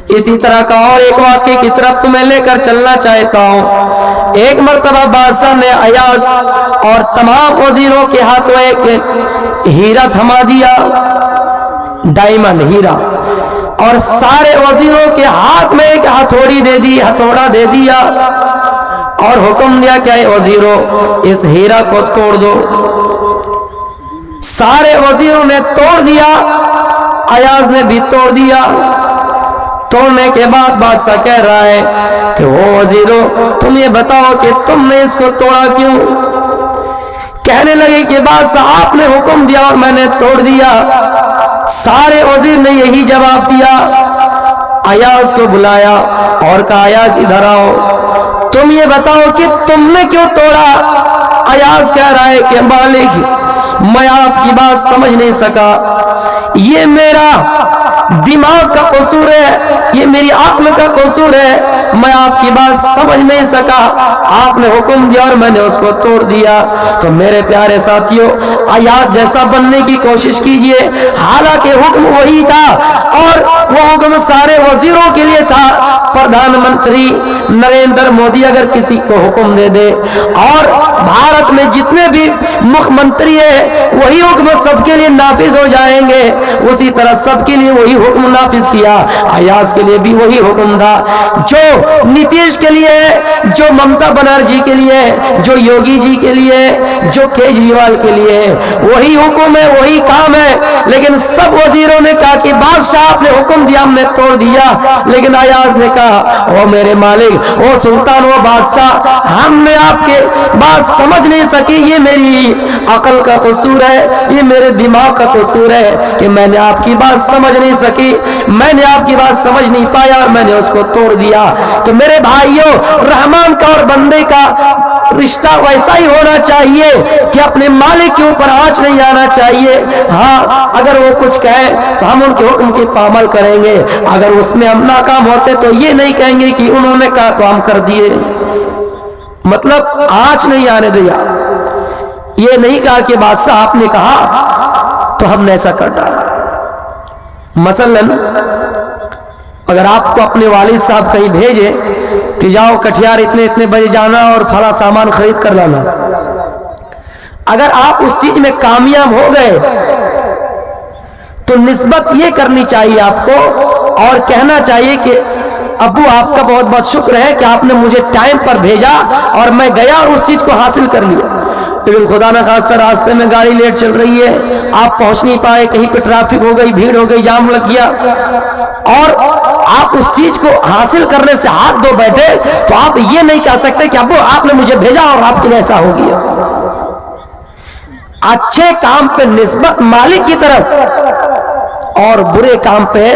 इसी तरह का और एक वाक़े की तरफ तुम्हें लेकर चलना चाहता हूँ। एक मर्तबा बादशाह ने अयाज और तमाम वजीरों के हाथों एक हीरा थमा दिया, डायमंड हीरा, और सारे वजीरों के हाथ में एक हथौड़ी दे दी, हथौड़ा दे दिया और हुक्म दिया कि वजीरों इस हीरा को तोड़ दो। सारे वजीरों ने तोड़ दिया, अयाज ने भी तोड़ दिया। तोड़ने के बाद बादशाह कह रहा है कि वो वजीरों तुम ये बताओ कि तुमने इसको तोड़ा क्यों? कहने लगे कि बादशाह आपने हुक्म दिया और मैंने तोड़ दिया। सारे वजीर ने यही जवाब दिया। अयाज को बुलाया और कहा अयाज इधर आओ, तुम ये बताओ कि तुमने क्यों तोड़ा? अयाज कह रहा है कि मालिक मैं आपकी बात समझ नहीं सका, ये मेरा दिमाग का कसूर है, ये मेरी अक्ल का कसूर है, मैं आपकी बात समझ नहीं सका। आपने हुक्म दिया और मैंने उसको तोड़ दिया। तो मेरे प्यारे साथियों, अयाज जैसा बनने की कोशिश कीजिए। हालांकि हुक्म वही था और वो हुक्म सारे वजीरों के लिए था। प्रधानमंत्री नरेंद्र मोदी अगर किसी को हुक्म दे दे और भारत में जितने भी मुख्यमंत्री है वही हुक्म सबके लिए नाफिज हो जाएंगे, उसी तरह सबके लिए वही हुक्म नाफिज किया। अयाज के लिए भी वही हुक्म था। जो नीतीश के लिए, जो ममता बनर्जी के लिए, जो योगी जी के लिए, जो केजरीवाल के लिए, वही हुक्म है, वही काम है। लेकिन सब वजीरों ने कहा कि बादशाह आपने हुक्म दिया, हमने तोड़ दिया। लेकिन अयाज ने कहा ओ मेरे मालिक, ओ सुल्तान, वो बादशाह, हमने आपके बात समझ नहीं सकी, ये मेरी अकल का कसूर है, ये मेरे दिमाग का कसूर है कि मैंने आपकी बात समझ नहीं सकी, मैंने आपकी बात समझ नहीं पाया और मैंने उसको तोड़ दिया। तो मेरे भाइयों, रहमान का और बंदे का रिश्ता वैसा ही होना चाहिए कि अपने मालिक के ऊपर आंच नहीं आना चाहिए। हाँ, अगर वो कुछ कहे तो हम उनके हुक्म की पामल करेंगे, अगर उसमें हम नाकाम होते तो ये नहीं कहेंगे कि उन्होंने कहा तो हम कर दिए। मतलब आंच नहीं आने दिया। ये नहीं कहा कि बादशाह आपने कहा तो हमने ऐसा कर डाला। मसलन अगर आपको अपने वालिद साहब कहीं भेजे कि जाओ कटिहार इतने इतने बजे जाना और फला सामान खरीद कर लाना, अगर आप उस चीज में कामयाब हो गए तो निस्बत ये करनी चाहिए आपको और कहना चाहिए कि अब्बू आपका बहुत बहुत शुक्र है कि आपने मुझे टाइम पर भेजा और मैं गया और उस चीज को हासिल कर लिया। लेकिन खुदा न खास्ता रास्ते में गाड़ी लेट चल रही है, आप पहुंच नहीं पाए, कहीं पे ट्रैफिक हो गई, भीड़ हो गई, जाम लग गया और आप उस चीज को हासिल करने से हाथ धो बैठे, तो आप ये नहीं कह सकते कि अब्बू आपने मुझे भेजा और आपके लिए ऐसा हो गया। अच्छे काम पे निस्बत मालिक की तरफ और बुरे काम पे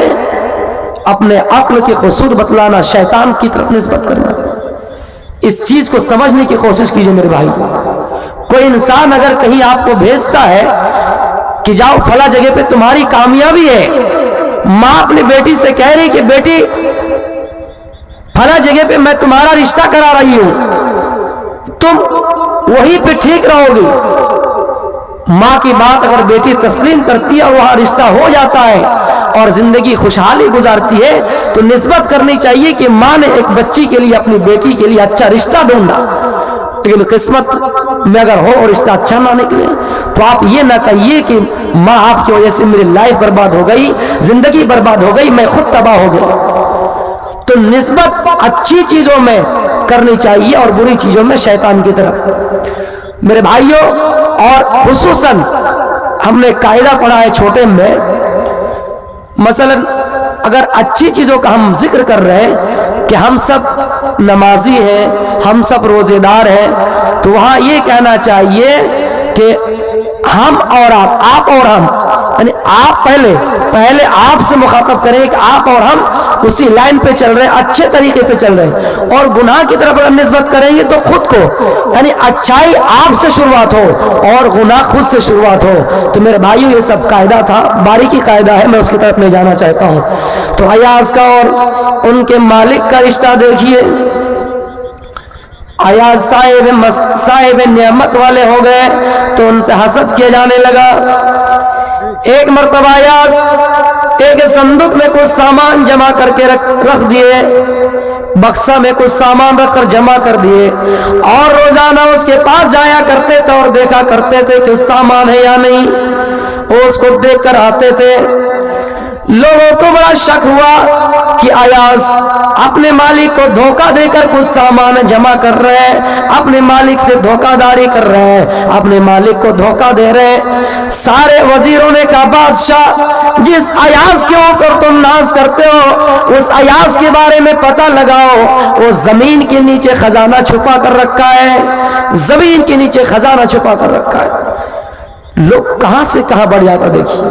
अपने अक्ल के कसूर बतलाना, शैतान की तरफ निस्बत करना। इस चीज को समझने की कोशिश कीजिए मेरे भाई। कोई इंसान अगर कहीं आपको भेजता है कि जाओ फला जगह पे तुम्हारी कामयाबी है, माँ अपनी बेटी से कह रही कि बेटी फला जगह पे मैं तुम्हारा रिश्ता करा रही हूं, तुम वहीं पे ठीक रहोगी। माँ की बात अगर बेटी तस्लीम करती है और वहां रिश्ता हो जाता है और जिंदगी खुशहाली गुजारती है, तो निस्बत करनी चाहिए कि माँ ने एक बच्ची के लिए, अपनी बेटी के लिए अच्छा रिश्ता ढूंढा। लेकिन किस्मत में अगर हो और रिश्ता अच्छा ना निकले तो आप ये ना कहिए कि माँ आपकी वजह से मेरी लाइफ बर्बाद हो गई, जिंदगी बर्बाद हो गई, मैं खुद तबाह हो गया। तो निस्बत अच्छी चीजों में करनी चाहिए और बुरी चीजों में शैतान की तरफ। मेरे भाइयों, और खुसूसन हमने कायदा पढ़ा है छोटे में, मसलन अगर अच्छी चीजों का हम जिक्र कर रहे हैं कि हम सब नमाजी हैं, हम सब रोजेदार हैं, तो वहां ये कहना चाहिए कि हम और आप और हम, यानी आप पहले आपसे मुखातब करें कि आप और हम उसी लाइन पे चल रहे हैं, अच्छे तरीके पे चल रहे हैं। और गुनाह की तरफ अगर निस्बत करेंगे तो खुद को, यानी अच्छाई आपसे शुरुआत हो और गुनाह खुद से शुरुआत हो। तो मेरे भाइयों, ये सब कायदा था, बारीकी कायदा है, मैं उसकी तरफ ले जाना चाहता हूं। तो अयाज का और उनके मालिक का रिश्ता देखिए। अयाज साहिब नेमत वाले हो गए तो उनसे हसद किया जाने लगा ایک مرتبہ ایاز ایک صندوق میں کچھ سامان جمع کر کے رکھ دیے، بکسا میں کچھ سامان رکھ کر جمع کر دیے، اور روزانہ اس کے پاس جایا کرتے تھے اور دیکھا کرتے تھے کہ سامان ہے یا نہیں، وہ اس کو دیکھ کر آتے تھے۔ لوگوں کو بڑا شک ہوا کہ ایاز اپنے مالک کو دھوکہ دے کر کچھ سامان جمع کر رہے ہیں، اپنے مالک سے دھوکہ داری کر رہے ہیں، اپنے مالک کو دھوکہ دے رہے ہیں۔ سارے وزیروں نے کہا بادشاہ، جس ایاز کے اوپر تم ناز کرتے ہو اس ایاز کے بارے میں پتہ لگاؤ، وہ زمین کے نیچے خزانہ چھپا کر رکھا ہے، زمین کے نیچے خزانہ چھپا کر رکھا ہے۔ لوگ کہاں سے کہاں بڑھ جاتا دیکھیے۔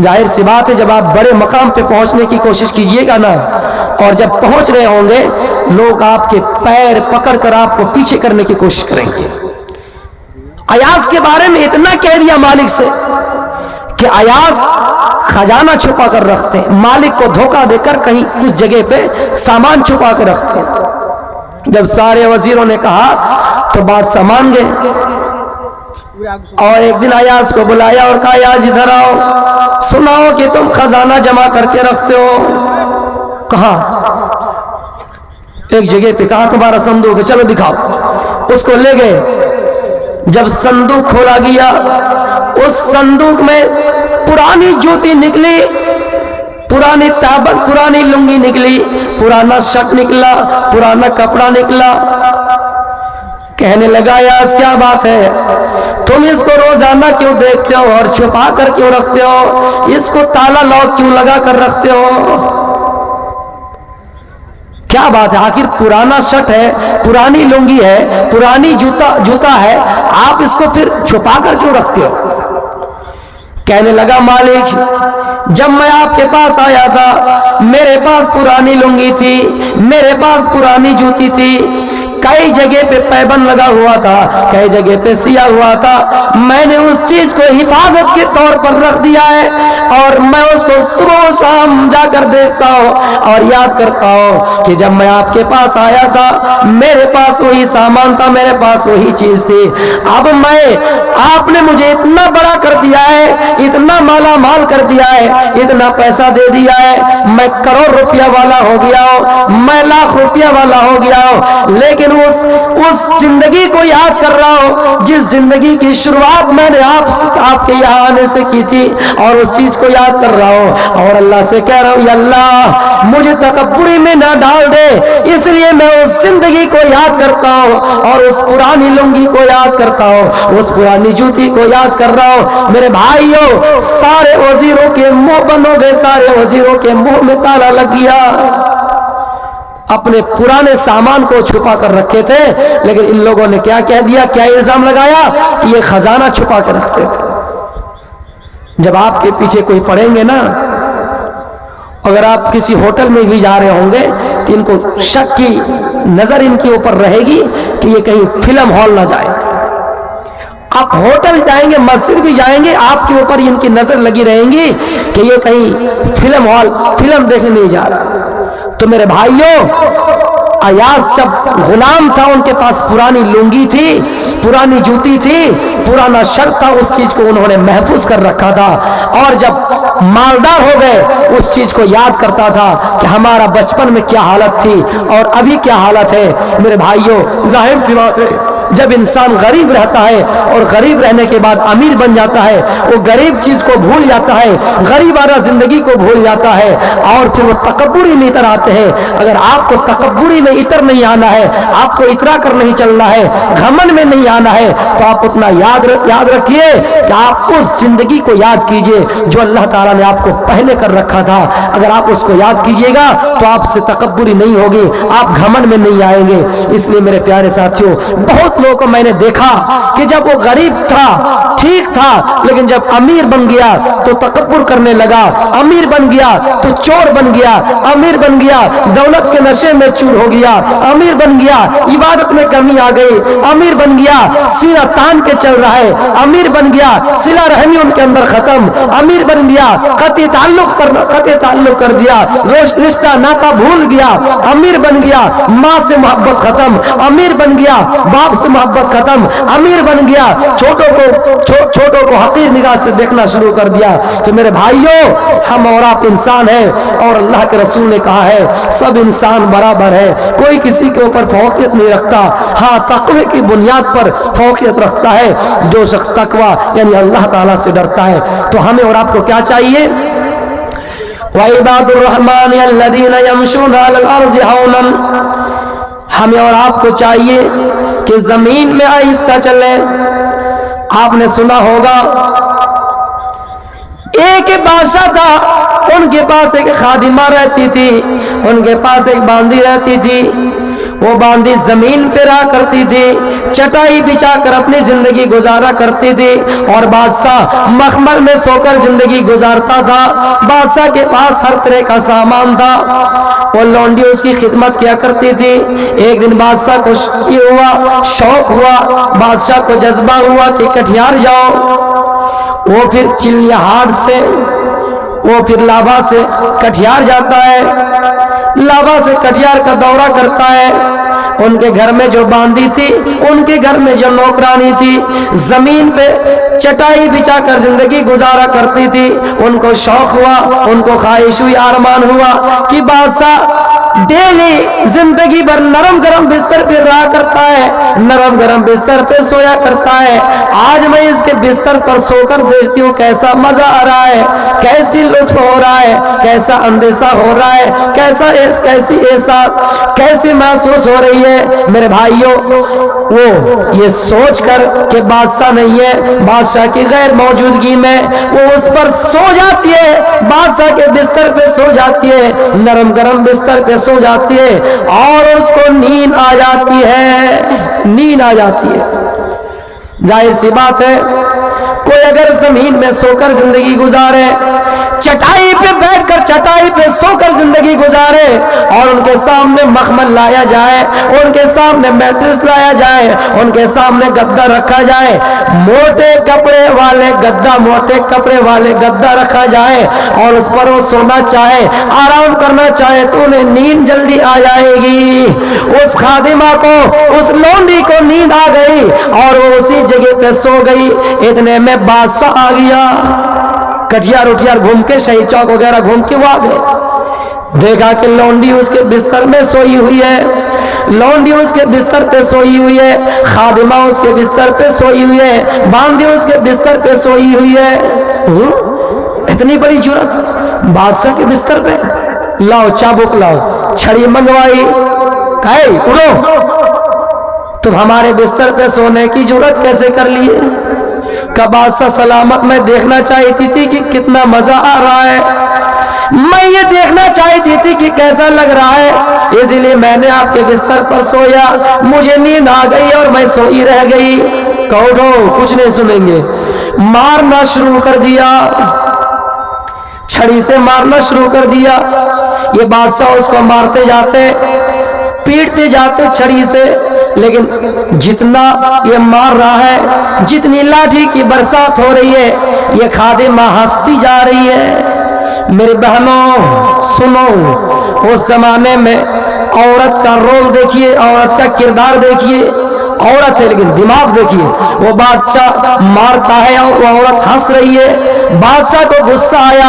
ظاہر سی بات ہے جب آپ بڑے مقام پہ پہنچنے کی کوشش کیجئے گا نا، اور جب پہنچ رہے ہوں گے لوگ آپ کے پیر پکڑ کر آپ کو پیچھے کرنے کی کوشش کریں گے۔ ایاز کے بارے میں اتنا کہہ دیا مالک سے کہ ایاز خزانہ چھپا کر رکھتے ہیں، مالک کو دھوکہ دے کر کہیں کچھ جگہ پہ سامان چھپا کر رکھتے ہیں۔ جب سارے وزیروں نے کہا تو بات سامان گئے، اور ایک دن ایاز کو بلایا اور کہا ایاز ادھر آؤ، سناؤ کہ تم خزانہ جمع کر کے رکھتے ہو۔ کہا ایک جگہ پہ، کہا تمہارا صندوق ہے، چلو دکھاؤ۔ اس کو لے گئے۔ جب صندوق کھولا گیا، اس صندوق میں پرانی جوتی نکلی، پرانی تابت، پرانی لنگی نکلی، پرانا شرٹ نکلا، پرانا کپڑا نکلا۔ کہنے لگا یاز کیا بات ہے، تم اس کو روزانہ کیوں دیکھتے ہو اور چھپا کر کیوں رکھتے ہو، اس کو تالا لاک کیوں لگا کر رکھتے ہو، کیا بات ہے؟ آخر پرانا شرٹ ہے، پرانی لنگی ہے، پرانی جوتا ہے، آپ اس کو پھر چھپا کر کیوں رکھتے ہو؟ کہنے لگا مالک، جب میں آپ کے پاس آیا تھا میرے پاس پرانی لنگی تھی، میرے پاس پرانی جوتی تھی، کئی جگہ پہ پیبند لگا ہوا تھا، کئی جگہ پہ سیا ہوا تھا، میں نے اس چیز کو حفاظت کے طور پر رکھ دیا ہے، اور میں اس کو صبح و شام جا کر دیکھتا ہوں اور یاد کرتا ہوں کہ جب میں آپ کے پاس آیا تھا میرے پاس وہی سامان تھا، میرے پاس وہی چیز تھی۔ اب آپ نے مجھے اتنا بڑا کر دیا ہے، اتنا مالا مال کر دیا ہے، اتنا پیسہ دے دیا ہے، میں کروڑ روپیہ والا ہو گیا ہوں، میں لاکھ روپیہ والا ہو گیا ہوں، لیکن اس زندگی کو یاد کر رہا ہوں جس زندگی کی شروعات میں نے آپ کے یہاں آنے سے کی تھی، اور اس چیز کو یاد کر رہا ہوں، اور اللہ سے کہہ رہا ہوں یا اللہ مجھے تکبری میں نہ ڈال دے، اس لیے میں اس زندگی کو یاد کرتا ہوں، اور اس پرانی لنگی کو یاد کرتا ہوں، اس پرانی جوتی کو یاد کر رہا ہوں۔ میرے بھائیوں، سارے وزیروں کے منہ بند ہو گئے، سارے وزیروں کے منہ میں تالا لگ گیا۔ اپنے پرانے سامان کو چھپا کر رکھے تھے، لیکن ان لوگوں نے کیا کہہ دیا، کیا الزام لگایا کہ یہ خزانہ چھپا کر رکھتے تھے۔ جب آپ کے پیچھے کوئی پڑیں گے نا، اگر آپ کسی ہوٹل میں بھی جا رہے ہوں گے تو ان کو شک کی نظر ان کے اوپر رہے گی کہ یہ کہیں فلم ہال نہ جائے۔ آپ ہوٹل جائیں گے، مسجد بھی جائیں گے، آپ کے اوپر ان کی نظر لگی رہیں گی کہ یہ کہیں فلم ہال فلم دیکھنے نہیں جا رہا۔ تو میرے بھائیوں، ایاز جب غلام تھا ان کے پاس پرانی لنگی تھی، پرانی جوتی تھی، پرانا شرٹ تھا، اس چیز کو انہوں نے محفوظ کر رکھا تھا، اور جب مالدار ہو گئے اس چیز کو یاد کرتا تھا کہ ہمارا بچپن میں کیا حالت تھی اور ابھی کیا حالت ہے۔ میرے بھائیوں، ظاہر سی بات ہے جب انسان غریب رہتا ہے اور غریب رہنے کے بعد امیر بن جاتا ہے، وہ غریب چیز کو بھول جاتا ہے، غریبانہ زندگی کو بھول جاتا ہے، اور پھر وہ تکبری میں اتر آتے ہیں۔ اگر آپ کو تکبری میں اتر نہیں آنا ہے، آپ کو اترا کر نہیں چلنا ہے، گھمنڈ میں نہیں آنا ہے، تو آپ اتنا یاد رکھیے کہ آپ اس زندگی کو یاد کیجئے جو اللہ تعالیٰ نے آپ کو پہلے کر رکھا تھا۔ اگر آپ اس کو یاد کیجئے گا تو آپ سے تکبری نہیں ہوگی، آپ گھمنڈ میں نہیں آئیں گے۔ اس لیے میرے پیارے ساتھیوں، بہت لوگوں کو میں نے دیکھا کہ جب وہ غریب تھا ٹھیک تھا، لیکن جب امیر بن گیا تو تکبر کرنے لگا، امیر بن گیا تو چور بن گیا، امیر بن گیا دولت کے نشے میں چور ہو گیا، امیر بن گیا عبادت میں کمی آ گئی، امیر بن گیا سینہ تان کے چل رہا ہے، امیر بن گیا صلہ رحمی ان کے اندر ختم، امیر بن گیا قطع تعلق کر دیا، رشتہ ناتا بھول گیا، امیر بن گیا ماں سے محبت ختم، امیر بن گیا باپ سے से मोहब्बत खत्म, अमीर बन गया, छोटों को हकीर निगाह से देखना शुरू कर दिया। तो मेरे भाइयों, हम और आप इंसान हैं, और अल्लाह के रसूल ने कहा है सब इंसान बराबर है, कोई किसी के ऊपर फौकियत नहीं रखता। हाँ, तकवे की बुनियाद पर फौकियत रखता है जो शख्स तकवा यानी अल्लाह ताला से डरता है। तो हमें और आपको क्या चाहिए? वइबादुर रहमान अल्लज़ीना यमशूना अलल अर्ज़ि हौनन, हमें और आपको चाहिए कि जमीन में आहिस्ता चले। आपने सुना होगा एक बादशाह था, उनके पास एक खादिमा रहती थी, उनके पास एक बांदी रहती थी। वो बांदी जमीन पे रहा करती थी, चटाई बिछाकर अपनी जिंदगी गुजारा करती थी, और बादशाह मखमल में सोकर जिंदगी गुजारता था। बादशाह के पास हर तरह का सामान था, वो लौंडी उसकी खिदमत किया करती थी। एक दिन बादशाह को ये हुआ, शौक हुआ, बादशाह को जज्बा हुआ कि कटिहार जाओ। वो फिर चिलियाहाट से, वो फिर लाभा से कटिहार जाता है, लाभा से कटिहार का दौरा करता है। उनके घर में जो बांदी थी, उनके घर में जो नौकरानी थी, जमीन पे चटाई बिछाकर जिंदगी गुजारा करती थी। उनको शौक हुआ, उनको ख्वाहिश हुई, अरमान हुआ कि बादशाह डेली जिंदगी भर नरम गरम बिस्तर पे रहा करता है, नरम गरम बिस्तर पे सोया करता है। आज मैं इसके बिस्तर पर सोकर देखती हूँ कैसा मजा आ रहा है, कैसी लुत्फ हो रहा है, कैसा अंदेशा हो रहा है, कैसी एहसास कैसी महसूस हो रही है। मेरे भाइयों, वो ये सोच कर कि बादशाह नहीं है, बादशाह की गैर मौजूदगी में वो उस पर सो जाती है, बादशाह के बिस्तर पे सो जाती है, नरम गरम बिस्तर पे सो जाती है, और उसको नींद आ जाती है, नींद आ जाती है। जाहिर सी बात है, कोई अगर जमीन में सोकर जिंदगी गुजारे, चटाई पे बैठकर चटाई पे सोकर जिंदगी गुजारे, और उनके सामने मखमल लाया जाए, उनके सामने मैट्रेस लाया जाए, उनके सामने गद्दा रखा जाए, मोटे कपड़े वाले गद्दा रखा जाए, और उस पर वो सोना चाहे, आराम करना चाहे, तो उन्हें नींद जल्दी आ जाएगी। उस खादिमा को, उस लौंडी को नींद आ गई, और वो उसी जगह पे सो गई। इतने में बादशाह आ गया, कटिहार उठियार घूम के, शहीद चौक वगैरह घूम के वो आ गए। देखा कि लौंडी उसके बिस्तर में सोई हुई है, लौंडी उसके बिस्तर पे सोई हुई है, खादिमा उसके बिस्तर पे सोई हुई है, बांदी उसके बिस्तर पे सोई हुई है। इतनी बड़ी जुर्रत बादशाह के बिस्तर पे! लाओ चाबुक लाओ, छड़ी मंगवाई, कहे उड़ो, तुम हमारे बिस्तर पे सोने की जुर्रत कैसे कर लिए? का बादशाह सलामत मैं देखना चाहती थी कि कितना मजा आ रहा है, मैं ये देखना चाहती थी कि कैसा लग रहा है, इसलिए मैंने आपके बिस्तर पर सोया, मुझे नींद आ गई और मैं सोई रह गई। कहो कुछ नहीं सुनेंगे, मारना शुरू कर दिया, छड़ी से मारना शुरू कर दिया। ये बादशाह उसको मारते जाते, पीटते जाते छड़ी से, लेकिन जितना ये मार रहा है, जितनी लाठी की बरसात हो रही है, ये खादिमा हंसती जा रही है। मेरी बहनों सुनो, उस जमाने में औरत का रोल देखिए, औरत का किरदार देखिए, औरत है लेकिन दिमाग देखिए। वो बादशाह मारता है और वो औरत हंस रही है। बादशाह को गुस्सा आया,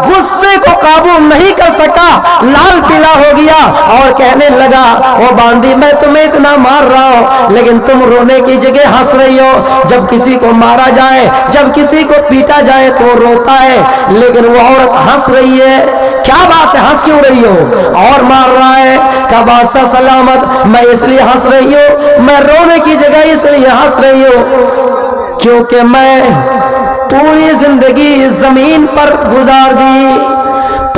गुस्से को काबू नहीं कर सका, लाल पीला हो गया और कहने लगा, वो बांदी मैं तुम्हें इतना मार रहा हूं, लेकिन तुम रोने की जगह हंस रही हो। जब किसी को मारा जाए, जब किसी को पीटा जाए तो रोता है, लेकिन वो औरत हंस रही है। क्या बात है, हंस क्यों रही हो? और मार रहा है। का बादशाह सलामत, मैं इसलिए हंस रही हूँ, मैं रोने की जगह इसलिए हंस रही हूँ क्योंकि मैं पूरी जिंदगी जमीन पर गुजार दी,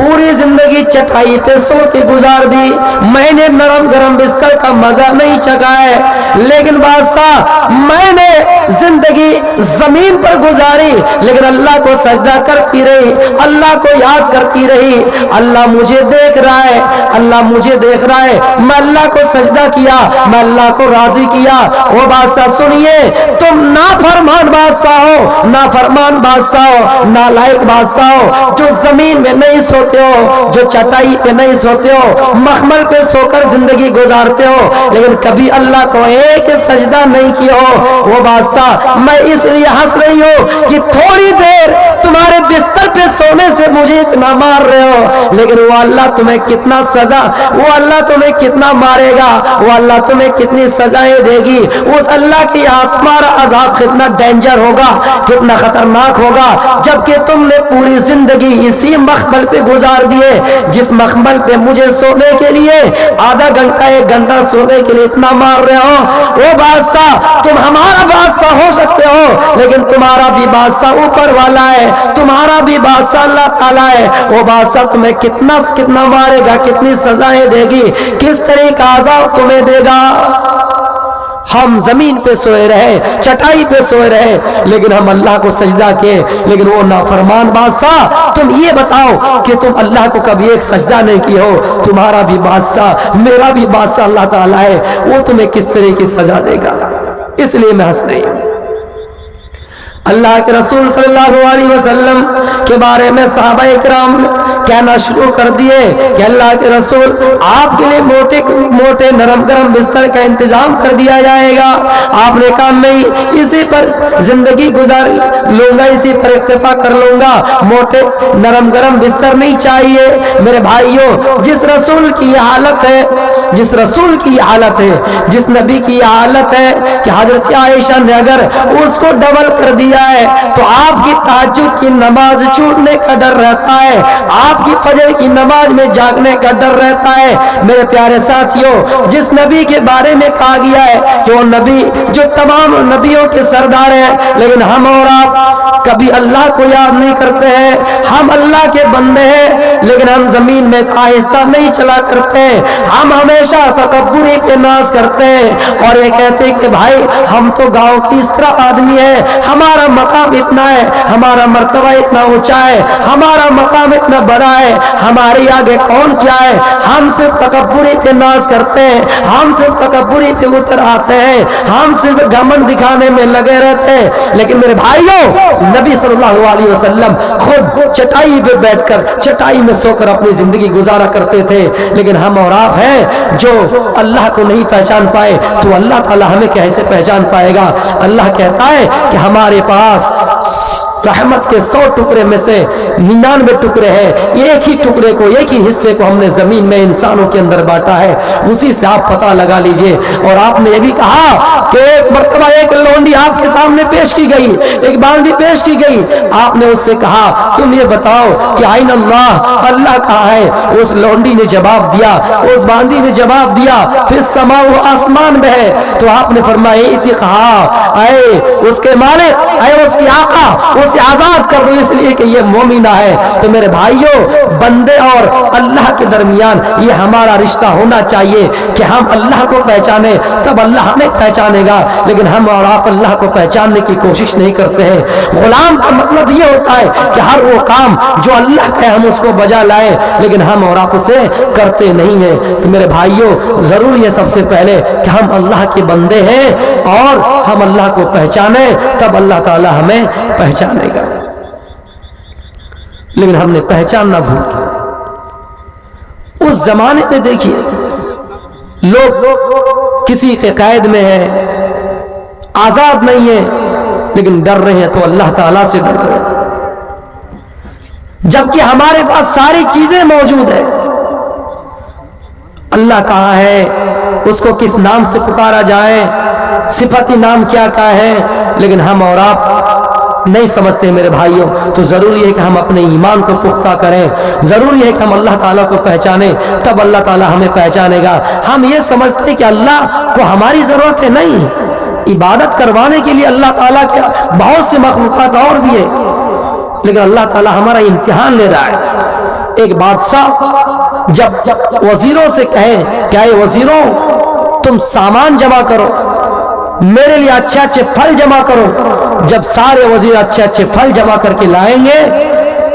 पूरी जिंदगी चटाई पे सो के गुजार दी, मैंने नरम गरम बिस्तर का मजा नहीं चखा है। लेकिन बादशाह मैंने जिंदगी जमीन पर गुजारी, लेकिन अल्लाह को सजदा करती रही, अल्लाह को याद करती रही। अल्लाह मुझे देख रहा है, अल्लाह मुझे देख रहा है, मैं अल्लाह को सजदा किया, मैं अल्लाह को राजी किया। वो बादशाह सुनिए, तुम नाफरमान बादशाह हो, नाफरमान बादशाह हो, नालायक बादशाह हो, जो जमीन में नहीं सोते हो, जो चटाई पे नहीं सोते हो, मखमल पे सोकर जिंदगी गुजारते हो, लेकिन कभी अल्लाह को एक सजदा नहीं किया हो। वो बादशाह, मैं इसलिए हंस रही हूँ कि थोड़ी देर तुम्हारे बिस्तर पे सोने से मुझे इतना मार रहे हो, लेकिन वो अल्लाह तुम्हें कितना सजा, वो अल्लाह तुम्हें कितना मारेगा, वो अल्लाह तुम्हें कितनी सजाएं देगी। उस अल्लाह की तुम्हारा अजाब कितना डेंजर होगा, कितना खतरनाक होगा, जबकि तुमने पूरी जिंदगी इसी मखमल पे गुजार दिए, जिस मखमल पे मुझे सोने के लिए आधा घंटा 1 घंटा सोने के लिए इतना मार रहे हो। वो बादशाह, तुम हमारा बादशाह हो सकते हो, लेकिन तुम्हारा भी बादशाह ऊपर वाला है, तुम्हारा भी बादशाह अल्लाह ताला है। वो बादशाह तुम्हें कितना कितना मारेगा, कितनी सजाएं देगी, किस तरह का अज़ाब तुम्हें देगा। हम जमीन पे सोए रहे, चटाई पे सोए रहे, लेकिन हम अल्लाह को सजदा किए, लेकिन वो नाफरमान बादशाह, तुम ये बताओ कि तुम अल्लाह को कभी एक सजदा नहीं किए हो, तुम्हारा भी बादशाह मेरा भी बादशाह अल्लाह ताला है, वो तुम्हें किस तरह की सजा देगा। इसलिए मैं हंस रही हूं। अल्लाह के रसूल सल्लल्लाहु अलैहि वसल्लम के बारे में सहाबा इकराम कहना शुरू कर दिए कि अल्लाह के रसूल, आपके लिए मोटे मोटे नरम गरम बिस्तर का इंतजाम कर दिया जाएगा। आपने कहा मैं इसी पर जिंदगी गुजार लूंगा, इसी पर इक्तिफा कर लूंगा, मोटे नरम गरम बिस्तर नहीं चाहिए। मेरे भाइयों, जिस रसूल की यह हालत है, जिस रसूल की यह हालत है, जिस नबी की यह हालत है कि हजरत आयशा ने अगर उसको डबल कर दिया है तो आपकी तहज्जुद की नमाज छूटने का डर रहता है, आपकी फजर की नमाज में जागने का डर रहता है। मेरे प्यारे साथियों, जिस नबी के बारे में कहा गया है कि वो नबी जो तमाम नबियों के सरदार है, लेकिन हम और आप कभी अल्लाह को याद नहीं करते हैं। हम अल्लाह के बंदे हैं, लेकिन हम जमीन में आहिस्ता नहीं चला करते। हम हमेशा तकब्बुरी पे नाज करते हैं और ये कहते हैं कि भाई हम तो गांव की इस तरह आदमी है, हमारा मकाम इतना है, हमारा मर्तबा इतना ऊंचा है, हमारा मकाम इतना बड़ा है, हमारे आगे कौन क्या है। हम सिर्फ तकब्बुरी पे नाज करते हैं, हम सिर्फ तकब्बुरी पे उतर आते हैं, हम सिर्फ घमंड दिखाने में लगे रहते हैं। लेकिन मेरे भाइयों, नबी सल्लल्लाहु अलैहि वसल्लम खुद चटाई पे बैठकर, चटाई में सोकर अपनी जिंदगी गुजारा करते थे। लेकिन हम और आप हैं जो अल्लाह को नहीं पहचान पाए, तो अल्लाह ताला हमें कैसे पहचान पाएगा। अल्लाह कहता है कि हमारे पास रहमत के 100 टुकड़े में से 99 टुकड़े हैं, एक ही टुकड़े को, एक ही हिस्से को हमने जमीन में इंसानों के अंदर बांटा है, उसी से आप पता लगा लीजिए। और आपने ये भी कहा कि एक मर्तबा एक लौंडी आपके सामने पेश की गई, एक बांदी पेश की गई, आपने उससे कहा तुम ये बताओ कि आइन अल्लाह, अल्लाह कहाँ है। उस लौंडी ने जवाब दिया, उस बांदी ने जवाब दिया, फिर समा, वो आसमान में है। तो आपने फरमाया इतिखा, आए उसके मालिक, आए उसकी आका, उसे आजाद कर दो, इसलिए कि ये मोमिना है। तो मेरे भाइयों, बंदे और अल्लाह के दरमियान ये हमारा रिश्ता होना चाहिए कि हम अल्लाह को पहचाने, तब अल्लाह हमें पहचानेगा। लेकिन हम और आप अल्लाह को पहचानने की कोशिश नहीं करते हैं। गुलाम का मतलब ये होता है कि हर वो काम जो अल्लाह का है हम उसको बजा लाए, लेकिन हम और आप उसे करते नहीं हैं। तो मेरे भाइयों, जरूरी है सबसे पहले कि हम अल्लाह के बंदे हैं और हम अल्लाह को पहचाने, तब अल्लाह ताला हमें पहचानेगा। लेकिन हमने पहचानना भूल गया। उस जमाने पे देखिए, लोग किसी के कैद में है, आजाद नहीं है, लेकिन डर रहे हैं तो अल्लाह ताला से डर रहे हैं, जबकि हमारे पास सारी चीजें मौजूद है। अल्लाह कहाँ है, उसको किस नाम से पुकारा जाए, सिफती नाम क्या क्या है, लेकिन हम और आप नहीं समझते मेरे भाइयों। तो जरूरी है कि हम अपने ईमान को पुख्ता करें, जरूरी है कि हम अल्लाह ताला को पहचाने, तब अल्लाह ताला हमें पहचानेगा। हम ये समझते हैं कि अल्लाह को हमारी जरूरत है, नहीं, इबादत करवाने के लिए अल्लाह ताला के बहुत से मखलूकात और भी है, लेकिन अल्लाह ताला हमारा इम्तिहान ले रहा है। एक बादशाह जब वजीरों से कहे क्या ये वजीरों, तुम सामान जमा करो, मेरे लिए अच्छे अच्छे फल जमा करो। जब सारे वजीर अच्छे अच्छे फल जमा करके लाएंगे,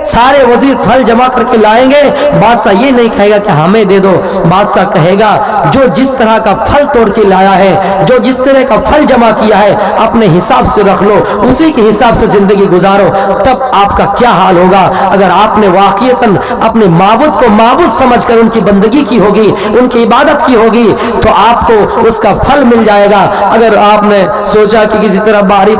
सारे वजीर फल जमा करके लाएंगे, बादशाह ये नहीं कहेगा कि हमें दे दो, बादशाह कहेगा जो जिस तरह का फल तोड़ के लाया है, जो जिस तरह का फल जमा किया है, अपने हिसाब से रख लो, उसी के हिसाब से जिंदगी गुजारो। तब आपका क्या हाल होगा अगर आपने वाकईतन अपने माबूद को माबूद समझकर उनकी बंदगी की होगी, उनकी इबादत की होगी, तो आपको उसका फल मिल जाएगा। अगर आपने सोचा कि किसी तरह बारी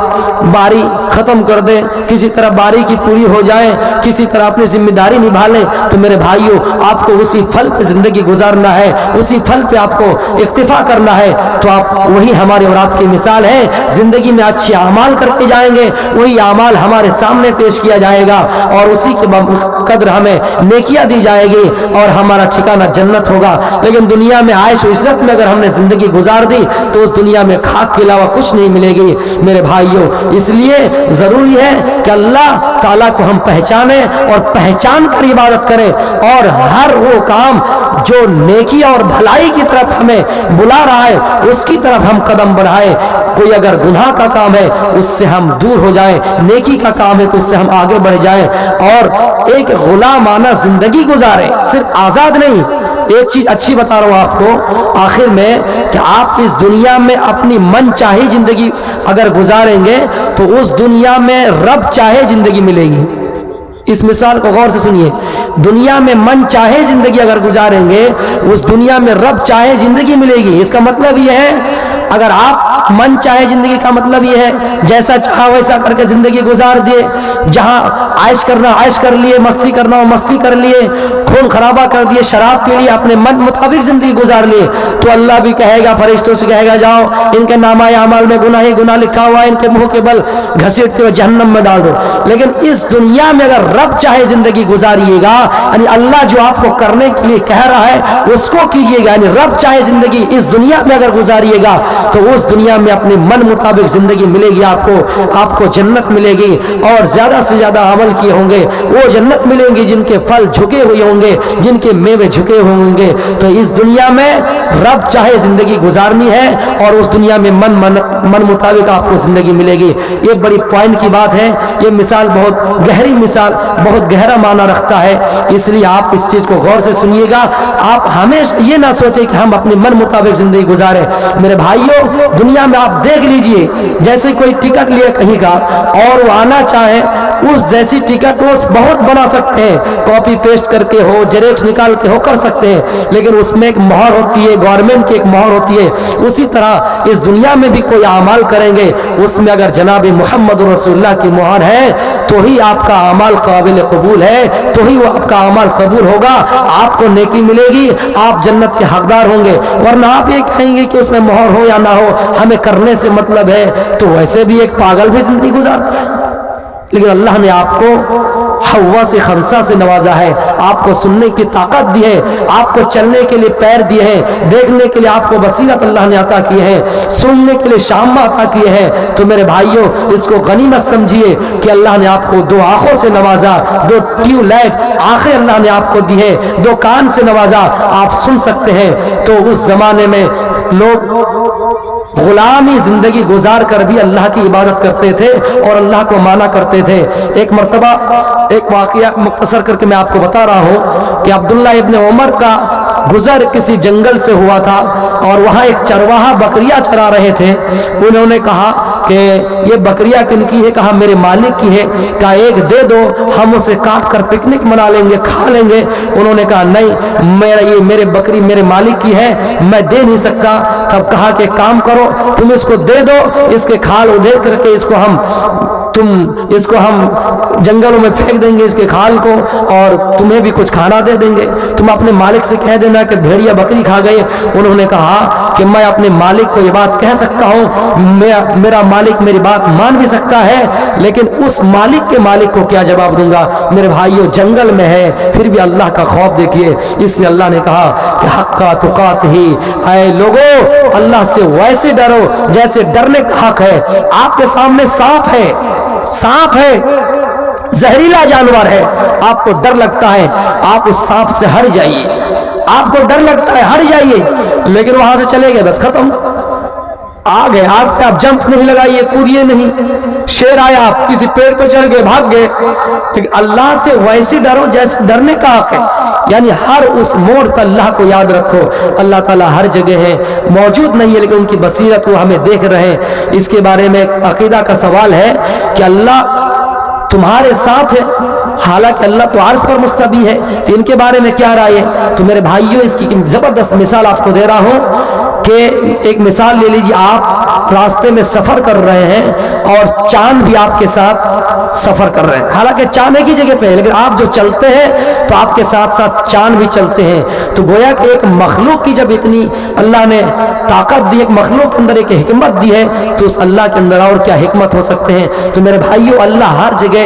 खत्म कर दे, किसी तरह बारी की पूरी हो जाए, किसी तरह अपनी जिम्मेदारी निभा लें, तो मेरे भाइयों आपको उसी फल पे जिंदगी गुजारना है, उसी फल पे आपको इक्तिफा करना है। तो आप वही हमारे औलाद की मिसाल है, जिंदगी में अच्छे अमाल करके जाएंगे, वही अमाल हमारे सामने पेश किया जाएगा और उसी के कदर हमें नेकियां दी जाएगी और हमारा ठिकाना जन्नत होगा। लेकिन दुनिया में आयश इज़्ज़त में अगर हमने जिंदगी गुजार दी तो उस दुनिया में खाक के अलावा कुछ नहीं मिलेगी मेरे भाइयों। इसलिए जरूरी है कि अल्लाह ताला को हम पहचाने और पहचान कर इबादत करें और हर वो काम जो नेकी और भलाई की तरफ हमें बुला रहा है उसकी तरफ हम कदम बढ़ाएं। कोई अगर गुनाह का काम है उससे हम दूर हो जाएं, नेकी का काम है तो उससे हम आगे बढ़ जाएं और एक गुलामाना जिंदगी गुजारें, सिर्फ आजाद नहीं। एक चीज अच्छी बता रहा हूं आपको आखिर में कि आप इस दुनिया में अपनी मन चाहे जिंदगी अगर गुजारेंगे तो उस दुनिया में रब चाहे जिंदगी मिलेगी। इस मिसाल को गौर से सुनिए, दुनिया में मन चाहे जिंदगी अगर गुजारेंगे उस दुनिया में रब चाहे जिंदगी मिलेगी। इसका मतलब यह है अगर आप मन चाहे जिंदगी का मतलब यह है जैसा चाहा वैसा करके जिंदगी गुजार दिए, जहां आयश करना आयश कर लिए, मस्ती करना हो मस्ती कर लिए, खून खराबा कर दिए शराब के लिए, अपने मन मुताबिक जिंदगी गुजार लिए, तो अल्लाह भी कहेगा, फरिश्तों से कहेगा जाओ इनके नामा अमाल में गुनाह ही गुनाह लिखा हुआ है, इनके मुंह के बल घसीटते हुए जहन्नम में डाल दो। लेकिन इस दुनिया में अगर रब चाहे जिंदगी गुजारिएगा, यानी अल्लाह जो आपको करने के लिए कह रहा है उसको कीजिएगा, यानी रब चाहे जिंदगी इस दुनिया में अगर गुजारिएगा तो उस दुनिया में अपने मन मुताबिक जिंदगी मिलेगी, आपको जन्नत मिलेगी और ज्यादा से ज्यादा अमल किए होंगे वो जन्नत मिलेंगी जिनके फल झुके हुए होंगे, जिनके मेवे झुके हुए होंगे। तो इस दुनिया में रब चाहे जिंदगी गुजारनी है और उस दुनिया में मन मुताबिक आपको जिंदगी मिलेगी। ये बड़ी पॉइंट की बात है, ये मिसाल बहुत गहरी मिसाल, बहुत गहरा माना रखता है, इसलिए आप इस चीज को गौर से सुनिएगा। आप हमेशा ये ना सोचे कि हम अपने मन मुताबिक जिंदगी गुजारे। मेरे भाइयों दुनिया में आप देख लीजिए, जैसे कोई टिकट लिए कहीं का और वो आना चाहे उस जैसी टिकट वो बहुत बना सकते हैं, कॉपी पेस्ट करके हो, जेरेक्स निकाल के हो कर सकते हैं, लेकिन उसमें एक मोहर होती है, गवर्नमेंट की एक मोहर होती है। उसी तरह इस दुनिया में भी कोई अमाल करेंगे उसमें अगर जनाब मोहम्मद रसूलुल्लाह की मोहर है तो ही आपका अमाल काबिल कबूल है, तो ही वो आपका अमाल कबूल होगा, आपको नेकी मिलेगी, आप जन्नत के हकदार होंगे। वरना आप ये कहेंगे कि उसमें मोहर हो या ना हो हमें करने से मतलब है, तो वैसे भी एक पागल भी जिंदगी गुजारता है। लेकिन अल्लाह ने आपको हवा से खमसा से नवाजा है, आपको सुनने की ताकत दी है, आपको चलने के लिए पैर दिए हैं, देखने के लिए आपको बसीरत अल्लाह ने अता की है, सुनने के लिए शामा अता किए हैं। तो मेरे भाइयों इसको गनीमत समझिए कि अल्लाह ने आपको दो आंखों से नवाजा, दो ट्यूबलाइट आंखें अल्लाह ने आपको दी है, दो कान से नवाजा, आप सुन सकते हैं। तो उस जमाने में लोग गुलामी जिंदगी गुजार कर भी अल्लाह की इबादत करते थे और अल्लाह को माना करते थे। एक मर्तबा एक वाकया मुख्तसर करके मैं आपको बता रहा हूँ कि अब्दुल्ला इब्न उमर का गुजर किसी जंगल से हुआ था और वहाँ एक चरवाहा बकरियां चरा रहे थे। उन्होंने कहा कि ये बकरियां किनकी है? कहा मेरे मालिक की है। कहा एक दे दो, हम उसे काट कर पिकनिक मना लेंगे, खा लेंगे। उन्होंने कहा नहीं, ये मेरे बकरी मेरे मालिक की है, मैं दे नहीं सकता। तब कहा कि काम करो, तुम इसको दे दो, इसके खाल उधेड़ करके इसको हम जंगलों में फेंक देंगे इसके खाल को, और तुम्हें भी कुछ खाना दे देंगे। तुम अपने मालिक से कह देना कि भेड़िया बकरी खा गए। उन्होंने कहा कि मैं अपने मालिक को ये बात कह सकता हूँ, मेरा मालिक मेरी बात मान भी सकता है, लेकिन उस मालिक के मालिक को क्या जवाब दूंगा? मेरे भाइयों जंगल में है, फिर भी अल्लाह का खौफ देखिए। इसलिए अल्लाह ने कहा कि हक्का तुकात ही, ऐ लोगों अल्लाह से वैसे डरो जैसे डरने का हक है। आपके सामने सांप है, जहरीला जानवर है, आपको डर लगता है, आप उस सांप से हट जाइए। आपको डर लगता है, हट जाइए, लेकिन वहां से चले गए, बस खत्म। आग है, आग पे आप जंप नहीं लगाइए, कूदिए नहीं। शेर आया, आप किसी पेड़ पे चढ़ गए, भाग गए, लेकिन अल्लाह से वैसे डरो जैसे डरने का हक है। यानी हर उस मोड़ पर अल्लाह को याद रखो। अल्लाह ताला हर जगह है, मौजूद नहीं है, लेकिन उनकी बसीरत वो हमें देख रहे हैं। इसके बारे में अकीदा का सवाल है कि अल्लाह तुम्हारे साथ है, हालांकि अल्लाह तो अर्श पर मुस्तवी है, तो इनके बारे में क्या राय है? तो मेरे भाइयों, इसकी जबरदस्त मिसाल आपको दे रहा हूं कि एक मिसाल ले लीजिए, आप रास्ते में सफर कर रहे हैं और चांद भी आपके साथ सफर कर रहे हैं। हालांकि चांद एक ही जगह पे है, लेकिन आप जो चलते हैं तो आपके साथ साथ चांद भी चलते हैं। तो गोया कि एक मखलूक की जब इतनी अल्लाह ने ताकत दी, एक मखलूक के अंदर एक हिकमत दी है, तो उस अल्लाह के अंदर और क्या हिकमत हो सकते हैं? तो मेरे भाइयों, अल्लाह हर जगह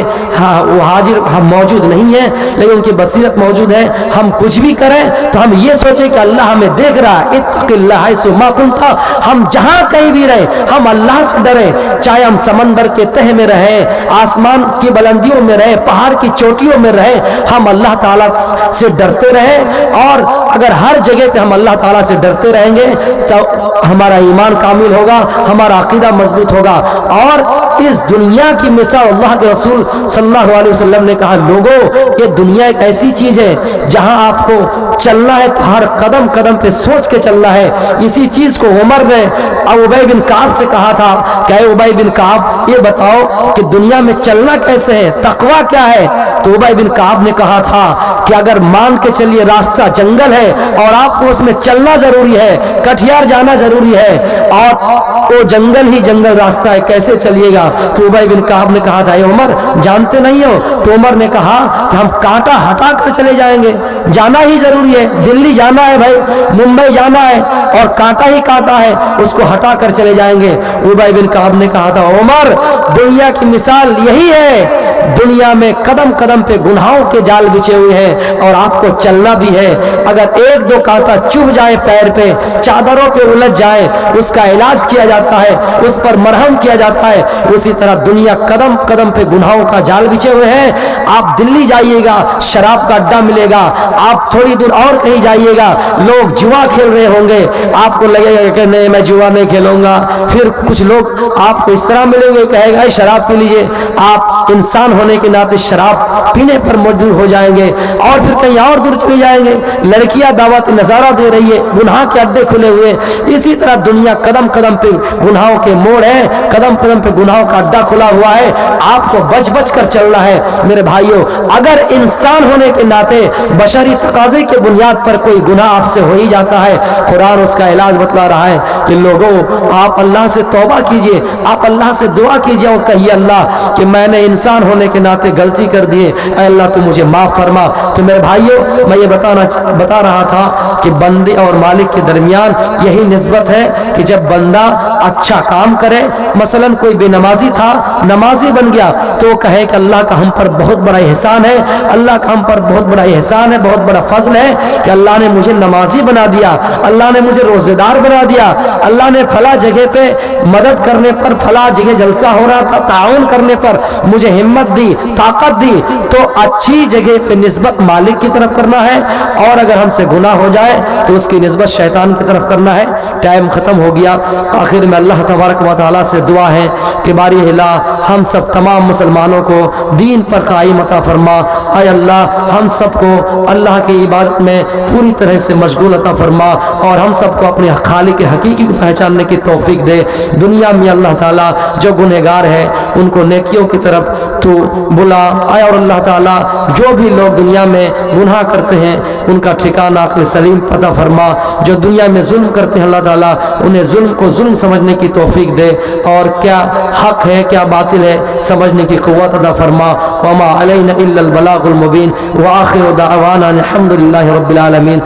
वो हाजिर हम मौजूद नहीं है, लेकिन उनकी बसीरत मौजूद है। हम कुछ भी करें तो हम ये सोचें कि अल्लाह हमें देख रहा है। इत्तक़िल्लाह हैसु मा कुन्ता, हम जहां कहीं भी रहे हम अल्लाह से डरें, चाहे हम समंदर के तह में रहे, आसमान की बुलंदियों में रहे, पहाड़ की चोटियों में रहे, हम अल्लाह ताला से डरते रहें। और अगर हर जगह पे हम अल्लाह ताला से डरते रहेंगे तो हमारा ईमान कामिल होगा, हमारा अकीदा मजबूत होगा। और इस दुनिया की मिसाल अल्लाह के रसूल सल्लल्लाहु अलैहि वसल्लम ने कहा, लोगों, ये दुनिया एक ऐसी चीज है जहां आपको चलना है तो हर कदम कदम पे सोच के चलना है। इसी चीज को उमर ने उबय बिन काब से कहा था, कहे उबय बिन काब, ये बताओ कि दुनिया में चलना कैसे है, तकवा क्या है? तो उबय बिन काब ने कहा था कि अगर मान के चलिए रास्ता जंगल है और आपको उसमें चलना जरूरी है, कटिहार जाना जरूरी है, और वो जंगल ही जंगल रास्ता है, कैसे चलिएगा? तो उबय बिन काब ने कहा था, ये उमर जानते नहीं हो? तो उमर ने कहा कि हम कांटा हटा कर चले जाएंगे, जाना ही जरूरी है, दिल्ली जाना है भाई, मुंबई जाना है, और कांटा ही कांटा है, उसको हटा कर चले जाएंगे। उबय बिन काब ने कहा था, उमर, दुनिया की मिसाल यही है, दुनिया में कदम कदम पे गुनाहों के जाल बिछे हुए हैं और आपको चलना भी है। अगर एक दो कांटा चुभ जाए पैर पे, चादरों पे उलझ जाए, उसका इलाज किया जाता है, उस पर मरहम किया जाता है। उसी तरह दुनिया कदम कदम पे गुनाहों का जाल बिछे हुए हैं। आप दिल्ली जाइएगा, शराब का अड्डा मिलेगा, आप थोड़ी दूर और कहीं जाइएगा, लोग जुआ खेल रहे होंगे, आपको लगेगा कि नहीं मैं जुआ नहीं खेलूंगा। फिर कुछ लोग आपको इस तरह मिलेंगे, कहेगा शराब पी लीजिए, आप इंसान होने के नाते शराब पीने पर मजबूर हो जाएंगे। और फिर कहीं और दूर चले जाएंगे, लड़कियां दावत नजारा दे रही है, गुनाह के अड्डे खुले हुए। इसी तरह दुनिया कदम कदम पे गुनाहों के मोड़ है, कदम कदम पे गुनाहों का अड्डा खुला हुआ है, आपको बच बच कर चलना है। मेरे भाइयों, अगर इंसान होने के नाते बशरी तकाजे के बुनियाद पर कोई गुनाह आपसे हो ही जाता है, कुरान उसका इलाज बतला रहा है कि लोगों, आप अल्लाह से तौबा कीजिए, आप अल्लाह से दुआ कीजिए और कहिए, अल्लाह कि मैंने इंसान होने के नाते गलती कर दी है, अल्लाह तू मुझे माफ फरमा। तो मेरे भाइयों, मैं ये बता रहा था कि बंदे और मालिक के दरमियान यही निस्बत है कि जब बंदा अच्छा काम करे, मसलन कोई बेनमाजी था, नमाजी बन गया, तो वो कहे कि अल्लाह का हम पर बहुत बड़ा एहसान है, अल्लाह का हम पर बहुत बड़ा एहसान है, बहुत बड़ा फजल है कि अल्लाह ने मुझे नमाजी बना दिया, अल्लाह ने मुझे रोजेदार बना दिया, अल्लाह ने फला जगह पे मदद करने पर, फला जगह जलसा हो रहा था, ताउन करने पर मुझे हिम्मत दी, ताकत दी। तो अच्छी जगह पे निस्बत मालिक की तरफ करना है, और अगर हमसे गुनाह हो जाए तो उसकी निस्बत शैतान की तरफ करना है। टाइम खत्म हो गया। आखिर में अल्लाह तबारक व तआला से दुआ है कि बारी हिला हम सब तमाम मुसलमानों को दीन पर कायम अता फरमा। आय अल्लाह, हम सबको अल्लाह की इबादत में पूरी तरह से मशगूल अता फरमा, और हम सबको अपने खालिक हकीकी को पहचानने की तौफीक दे। दुनिया में अल्लाह ताला जो गुनहगार है उनको नेकियों की तरफ तू बुला। आय और अल्लाह ताला जो भी लोग दुनिया में गुनाह करते हैं उनका ठिकाना अक्ल सलीम पता फरमा। जो दुनिया में जुल्म करते हैं अल्लाह ताला उन्हें जुल्म को जुल्म समझने की तौफीक दे, और क्या हक है क्या बातिल है समझने की क़ुव्वत अता फरमा। वमा अलैना इल्लल बलागुल मुबीन व आखिरु दाअवाना अल्हम्दुलिल्लाहि रब्बिल आलमीन।